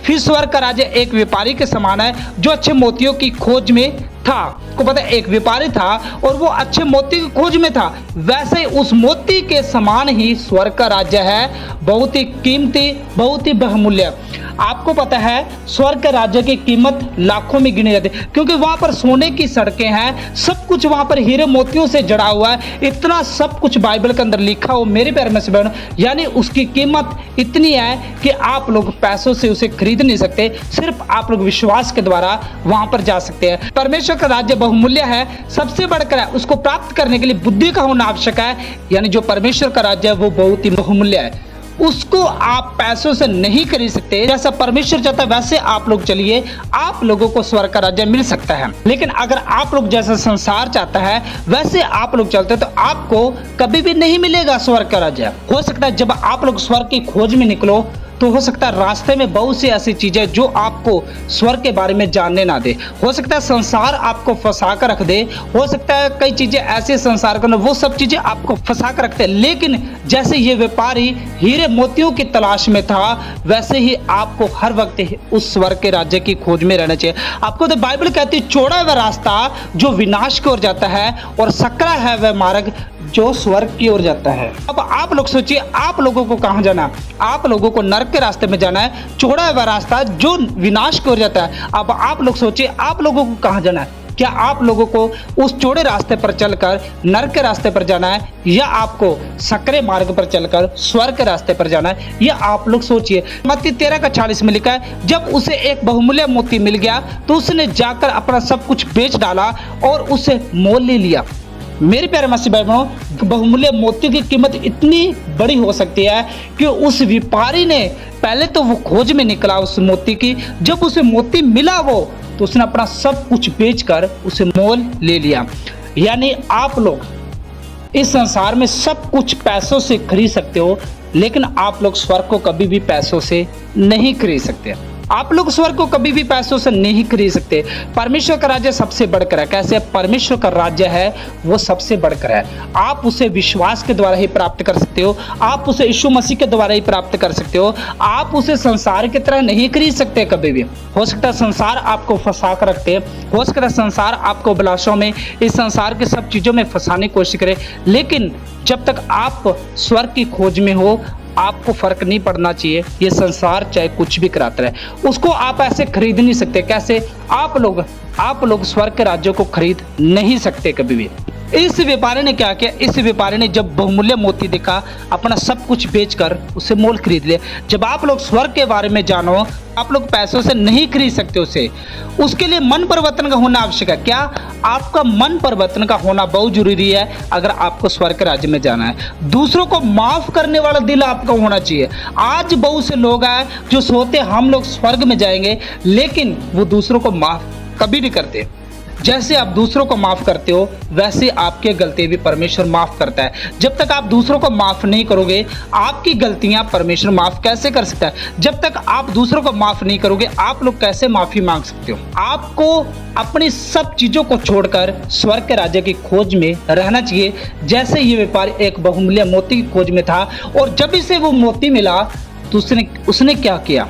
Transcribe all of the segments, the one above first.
फिर स्वर्ग का राज्य एक व्यापारी के समान है जो अच्छे मोतियों की खोज में था। को पता है, एक व्यापारी था और वो अच्छे मोती की खोज में था। वैसे ही उस मोती के समान ही स्वर्ग का राज्य है, बहुत ही कीमती, बहुत ही बहुमूल्य। आपको पता है स्वर्ग के राज्य की कीमत लाखों में गिनी जाती है, क्योंकि वहां पर सोने की सड़कें हैं, सब कुछ वहां पर हीरे मोतियों से जड़ा हुआ है। इतना सब कुछ बाइबल के अंदर लिखा हो मेरे प्यारे में से बहनों, यानी उसकी कीमत इतनी है कि आप लोग पैसों से उसे खरीद नहीं सकते, सिर्फ आप लोग विश्वास के द्वारा वहां पर जा सकते हैं। परमेश्वर का राज्य बहुमूल्य है, सबसे बढ़कर है, उसको प्राप्त करने के लिए बुद्धि का होना आवश्यक है। यानी जो परमेश्वर का राज्य है वो बहुत ही बहुमूल्य है, उसको आप पैसों से नहीं खरीद सकते। जैसा परमेश्वर चाहता है वैसे आप लोग चलिए, आप लोगों को स्वर्ग का राज्य मिल सकता है। लेकिन अगर आप लोग जैसा संसार चाहता है वैसे आप लोग चलते तो आपको कभी भी नहीं मिलेगा स्वर्ग का राज्य। हो सकता है जब आप लोग स्वर्ग की खोज में निकलो तो हो सकता है रास्ते में बहुत सी ऐसी चीजें जो आपको स्वर्ग के बारे में जानने ना दे। हो सकता है संसार आपको फंसा कर रख दे, हो सकता है कई चीजें ऐसे संसार के वो सब चीजें आपको फंसा कर रखते हैं। लेकिन जैसे ये व्यापारी हीरे मोतियों की तलाश में था, वैसे ही आपको हर वक्त उस स्वर्ग के राज्य की खोज में रहना चाहिए। आपको तो बाइबल कहती है चौड़ा है वह रास्ता जो विनाश की ओर जाता है और सकरा है वह मार्ग जो स्वर्ग की ओर जाता है। अब आप लोग सोचिए, आप लोगों को कहां जाना? आप लोगों को नरक के रास्ते में जाना है। चौड़ा है वह रास्ता जो विनाश की ओर जाता है। अब आप लोग सोचिए, आप लोगों को कहां जाना है? क्या आप लोगों को उस चौड़े रास्ते पर चलकर नरक के रास्ते पर जाना है, या आपको सकरे मार्ग पर चलकर स्वर्ग के रास्ते पर जाना है? ये आप लोग सोचिए। मत्ती 13:40 में लिखा है, जब उसे एक बहुमूल्य मोती मिल गया तो उसने जाकर अपना सब कुछ बेच डाला और उसे मोल ले लिया। मेरे प्यारे मसीह भाई बहनों, बहुमूल्य मोतियों की कीमत इतनी बड़ी हो सकती है कि उस व्यापारी ने पहले तो वो खोज में निकला उस मोती की, जब उसे मोती मिला वो तो उसने अपना सब कुछ बेचकर उसे मोल ले लिया। यानी आप लोग इस संसार में सब कुछ पैसों से खरीद सकते हो, लेकिन आप लोग स्वर्ग को कभी भी पैसों से नहीं खरीद सकते। आप लोग स्वर्ग को कभी भी पैसों से नहीं खरीद सकते। परमेश्वर का राज्य सबसे बढ़कर है। कैसे? परमेश्वर का राज्य है वो सबसे बढ़कर है। आप उसे विश्वास के द्वारा ही प्राप्त कर सकते हो, आप उसे यीशु मसीह के द्वारा ही प्राप्त कर सकते हो। आप उसे संसार की तरह नहीं खरीद सकते कभी भी। हो सकता है संसार आपको फंसा कर रखते, हो सकता है संसार आपको अभिलाषाओं में, इस संसार के सब चीजों में फंसाने की कोशिश करे, लेकिन जब तक आप स्वर्ग की खोज में हो आपको फर्क नहीं पड़ना चाहिए। ये संसार चाहे कुछ भी कराता रहे, उसको आप ऐसे खरीद नहीं सकते। कैसे? आप लोग स्वर्ग के राज्यों को खरीद नहीं सकते कभी भी। इस व्यापारी ने क्या किया? इस व्यापारी ने जब बहुमूल्य मोती देखा, अपना सब कुछ बेचकर उसे मोल खरीद लिया। जब आप लोग स्वर्ग के बारे में जानो, आप लोग पैसों से नहीं खरीद सकते उसे। उसके लिए मन परिवर्तन का होना आवश्यक है। क्या? आपका मन परिवर्तन का होना बहुत जरूरी है अगर आपको स्वर्ग के राज्य में जाना है। दूसरों को माफ करने वाला दिल आपका होना चाहिए। आज बहुत से लोग हैं जो सोचते हम लोग स्वर्ग में जाएंगे, लेकिन वो दूसरों को माफ कभी नहीं करते। जैसे आप दूसरों को माफ करते हो वैसे आपके गलतियां भी परमेश्वर माफ करता है। जब तक आप दूसरों को माफ नहीं करोगे, आपकी गलतियां परमेश्वर माफ कैसे कर सकता है? जब तक आप दूसरों को माफ नहीं करोगे, आप लोग कैसे माफी मांग सकते हो? आपको अपनी सब चीजों को छोड़कर स्वर्ग के राज्य की खोज में रहना चाहिए। जैसे ये व्यापारी एक बहुमूल्य मोती की खोज में था, और जब इसे वो मोती मिला तो उसने क्या किया?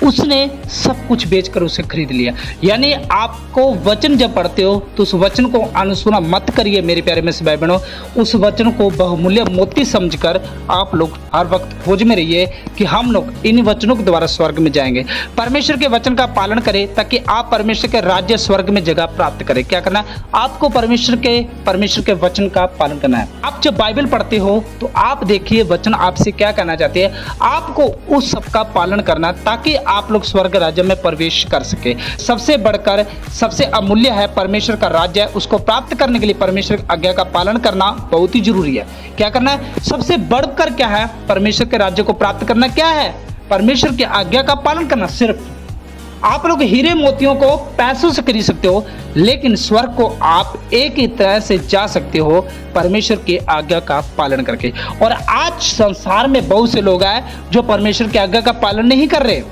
उसने सब कुछ बेचकर उसे खरीद लिया। यानी आपको वचन जब पढ़ते हो तो उस वचन को अनसुना मत करिए मेरे प्यारे में भाई बहनों। उस वचन को बहुमूल्य मोती समझकर आप लोग हर वक्त खोज में रहिए कि हम लोग इन वचनों के द्वारा स्वर्ग में जाएंगे। परमेश्वर के वचन का पालन करें ताकि आप परमेश्वर के राज्य स्वर्ग में जगह प्राप्त करें। क्या करना है? आपको परमेश्वर के वचन का पालन करना है। आप जब बाइबल पढ़ते हो तो आप देखिए वचन आपसे क्या कहना चाहते हैं। आपको उस सब का पालन करना ताकि आप लोग स्वर्ग राज्य में प्रवेश कर सके। सबसे बढ़कर सबसे अमूल्य है परमेश्वर का राज्य। उसको प्राप्त करने के लिए परमेश्वर की आज्ञा का पालन करना बहुत ही जरूरी है। क्या करना है? सबसे बढ़कर क्या है? परमेश्वर के राज्य को प्राप्त करना क्या है? परमेश्वर की आज्ञा का पालन करना। सिर्फ आप लोग हीरे मोतियों को पैसों से खरीद सकते हो, लेकिन स्वर्ग को आप एक ही तरह से जा सकते हो परमेश्वर की आज्ञा का पालन करके। और आज संसार में बहुत से लोग हैं जो परमेश्वर की आज्ञा का पालन नहीं कर रहे।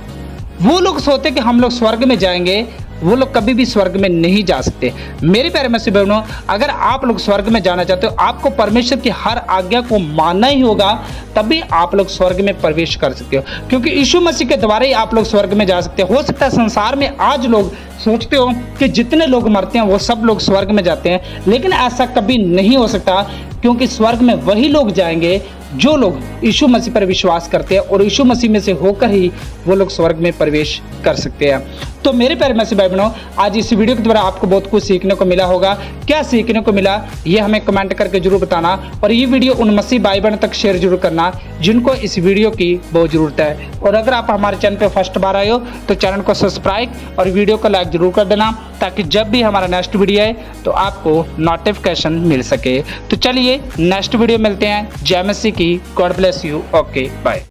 वो लोग सोचते कि हम लोग स्वर्ग में जाएंगे वो लोग कभी भी स्वर्ग में नहीं जा सकते। मेरे प्यारे मसीह बहनों, अगर आप लोग स्वर्ग में जाना चाहते हो, आपको परमेश्वर की हर आज्ञा को मानना ही होगा, तभी आप लोग स्वर्ग में प्रवेश कर सकते हो, क्योंकि यीशु मसीह के द्वारा ही आप लोग स्वर्ग में जा सकते हो। सकता है संसार में आज लोग सोचते हो कि जितने लोग मरते हैं वो सब लोग स्वर्ग में जाते हैं, लेकिन ऐसा कभी नहीं हो सकता, क्योंकि स्वर्ग में वही लोग जाएंगे जो लोग यीशु मसीह पर विश्वास करते हैं, और यीशु मसीह में से होकर ही वो लोग स्वर्ग में प्रवेश कर सकते हैं। तो मेरे प्यारे मसीह भाई बहनों, आज इस वीडियो के द्वारा आपको बहुत कुछ सीखने को मिला होगा। क्या सीखने को मिला ये हमें कमेंट करके जरूर बताना, और ये वीडियो उन मसीह भाई बहनों तक शेयर जरूर करना जिनको इस वीडियो की बहुत जरूरत है। और अगर आप हमारे चैनल पर फर्स्ट बार आए हो तो चैनल को सब्सक्राइब और वीडियो को लाइक जरूर कर देना, ताकि जब भी हमारा नेक्स्ट वीडियो आए तो आपको नोटिफिकेशन मिल सके। तो चलिए नेक्स्ट वीडियो मिलते हैं। जय मसीह की। God bless you. Okay bye.